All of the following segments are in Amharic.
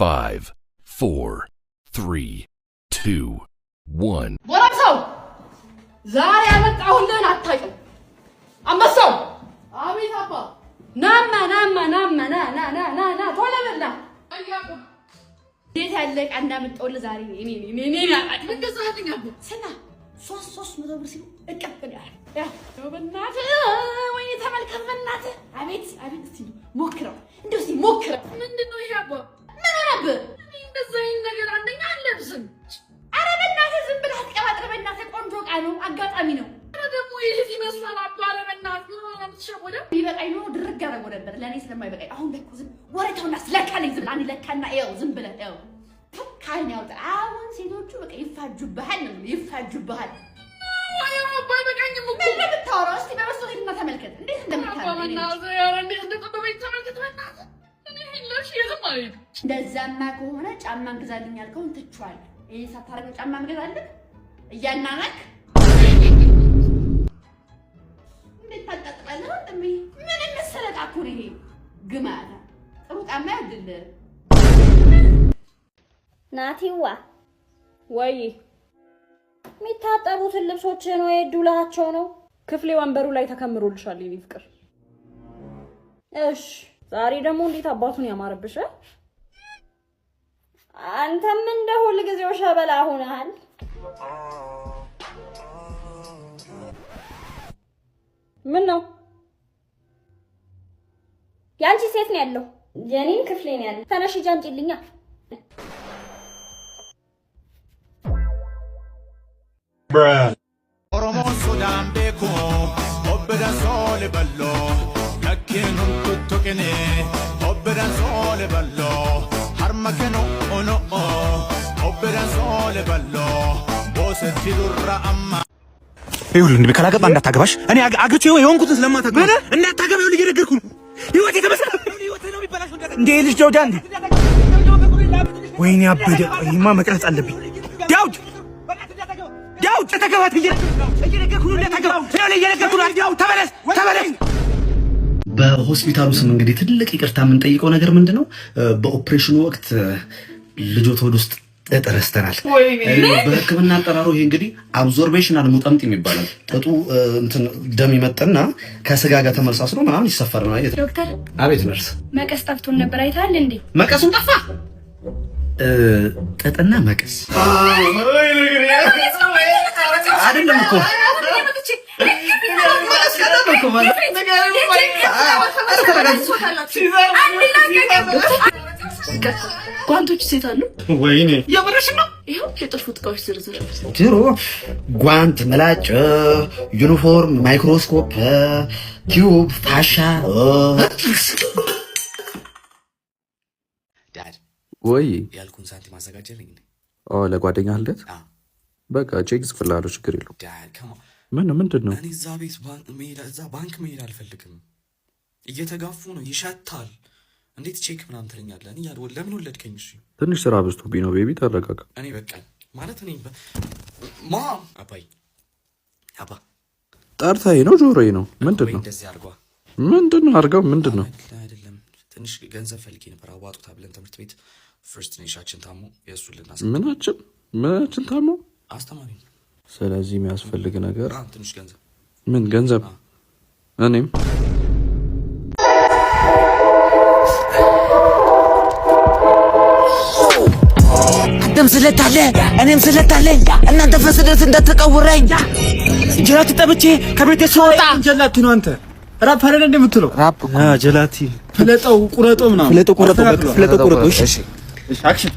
5, 4, 3, 2, 1. ወራሳው ዛሬ ያመጣሁልን አታውቅም። አንበሳው አቤት አባ ናማ ቶሎ በላ እንዴት ያለ ዕቃ እንዳመጣሁልህ ዛሬ እኔ ያቃት እንደዛህልኝ አባ ሰና 300 ብር ሲሉ እቀበላለሁ። ያው በእናትህ ወይኔ ተመልከት በእናትህ አቤት እስቲ ሞክረው እንደው እስቲ ሞክረው። ምንድነው ይሄ አባ ምን ነበር እንደዛ አይነት ነገር አንደኛ አለብስም። አረ በእናትህ ዝም ብለህ አትቀባጥር በእናትህ ቆንጆ ዕቃ ነው አጋጣሚ ነው። አረ ደግሞ ይሄ ይመስላል አባ አረ በእናትህ ተሸወደ ይበቃኝ ነው ድርግ አደረገው ነበር ለኔ ስለማይበቃኝ አሁን ለኩ ዝም ወሬታውና ስለካለኝ ዝም አንድ ለካና ይኸው ዝም ብለህ ይኸው ካይን ያውጣ። አሁን ሴቶቹ በቃ ይፋጁብሃል ነው ይፋጁብሃል። አይ አባ በቃኝም እኮ ለምታወራው እስቲ በመስኮት ሄድና ተመልከት እንዴት እንደምታወራ በእናትህ ያረ እንዴት እንደተጠበኝ ተመልከት በእናትህ እንደዛማ ከሆነ ጫማ እንግዛልኝ ያልከውን ትቼዋለሁ። ይሄ ሳታረገው ጫማ እንገዛልኝ እያናናክ እንዴት ታጣጥላለህ? ምን መሰለህ እኮ ነው ይሄ ግማታ ጥሩ ጫማ አይደለም። ናቲዋ ወይ የሚታጠቡትን ልብሶችን ወይ ዱላቸው ነው ክፍሌ ወንበሩ ላይ ተከምሮልሻል የኔ ፍቅር። እሺ ዛሬ ደግሞ እንዴት አባቱን ያማረብሽ? አንተም እንደ ሁሉ ጊዜው ሸበላ ሆነሃል። ምን ነው ያንቺ ሴት ነው ያለው የኔን ክፍሌ ነው ያለው። ተነሽ ጃንጪልኛ። ኦሮሞ ሱዳን ቤኩ ኦበዳ ሶል በሎ ለኪኑን ቱቱቅኔ ኦበዳ ሶል በሎ ሀርመከኖ ኦኖ ኦበዳ ሶል በሎ ቦሰቲ ዱራ አማ ይሁን እንዴ ካላገባ እንዳታገባሽ እኔ አግቼው የሆንኩትን ስለማታገባ እንዳታገባው ልጅ ነገርኩ ህይወት የተመሰለ ህይወት ነው የሚበላሽው እንዴ ልጅ ጆጃ እንዴ ወይኔ አበደ ይማ መቅረጽ አለብኝ ዳውድ ተተገባት እየነገርኩ ነው እንዳታገባው እየነገርኩ ነው ተመለስ በሆስፒታሉ ስም እንግዲህ ትልቅ ይቅርታ የምንጠይቀው ነገር ምንድነው በኦፕሬሽኑ ወቅት ልጆት ወደ ውስጥ ተጠረስተናል በህክምና አጠራሩ ይሄ እንግዲህ አብዞርቤሽናል ሙጠምጥ ይባላል ጥጡ እንትን ደም ይመጣና ከስጋ ጋር ተመሳስሎ ምናምን ይሰፈር ነው አይደል ዶክተር አቤት ነርስ መቀስ ጠፍቶን ነበር አይታል እንዴ መቀሱን ጠፋ ጥጥና መቀስ አይደለም እኮ ጓንቶች ሴት አሉ ወይኔ የበረሽ ነው ይሄው የጥልፉ ጥቃዎች ዝርዝር ድሮ ጓንት ምላጭ ዩኒፎርም ማይክሮስኮፕ ቲዩብ ፋሻ ዳድ ወይ ያልኩን ሳንቲም አዘጋጀልኝ ለጓደኛ ልደት በቃ ቼክ ጽፍላለሁ ችግር የለውም ዳድ ከማ ምንድን ነው እኔ እዛ ባንክ መሄድ አልፈልግም እየተጋፉ ነው ይሸታል እንዴት ቼክ ምናምን ትለኛለህ እኔ ያለው ለምን ወለድከኝ እሺ ትንሽ ስራ በዝቶብኝ ነው ቤቢ ተረጋጋ እኔ በቃ ማለት እኔ ማም አባ ጠርታዬ ነው ጆሮዬ ነው ምንድን ነው እንደዚህ አርጓ ምንድን ነው አርጋው ምንድን ነው አይደለም ትንሽ ገንዘብ ፈልጌ ነበር አዋጡታ ብለን ትምህርት ቤት ፈርስት ኔሻችን ታሞ የእሱን ልናስ ምናችን ታሞ አስተማሪ ስለዚህ የሚያስፈልግ ነገር ትንሽ ገንዘብ ምን ገንዘብ እኔም አንተም ስለታለ እኔም ስለታለኝ እናንተ ፈስደት እንደተቀውረኝ ጀላቲ ጠብቼ ከቤት ስወጣ ጀላቲ ነው አንተ ራፕ አይደል እንደምትለው ራፕ ጀላቲ ፍለጠው ቁረጦ ምናምን ፍለጠው ቁረጦ እሺ አክሽን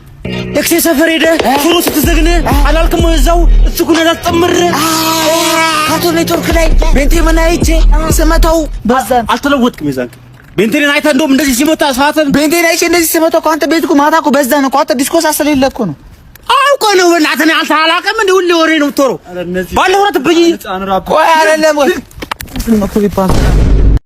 ለክሴ ሰፈር ሄደ ሹሩ ስትዘግነ አላልከም እዛው እሱ ኩነዳ ተጠምረ ካቶ ኔትወርክ ላይ ቤንቴ ምን አይቼ ስመታው ባዛን አልተለወጥክም ይዛን ቤንቴን አይታ እንደውም እንደዚህ ሲመታ ሰዓትን ቤንቴን አይቼ እንደዚህ ሲመታ እኮ አንተ ቤትኩ ማታ እኮ በዛ ነው እኮ አንተ ዲስኮስ አሰለለ እኮ ነው አውቆ ነው በእናትህ አንተ አላቀም እንደ ሁሌ ወሬ ነው የምትወረው ባለሆነ ትበይ ቆይ አይደለም ወይ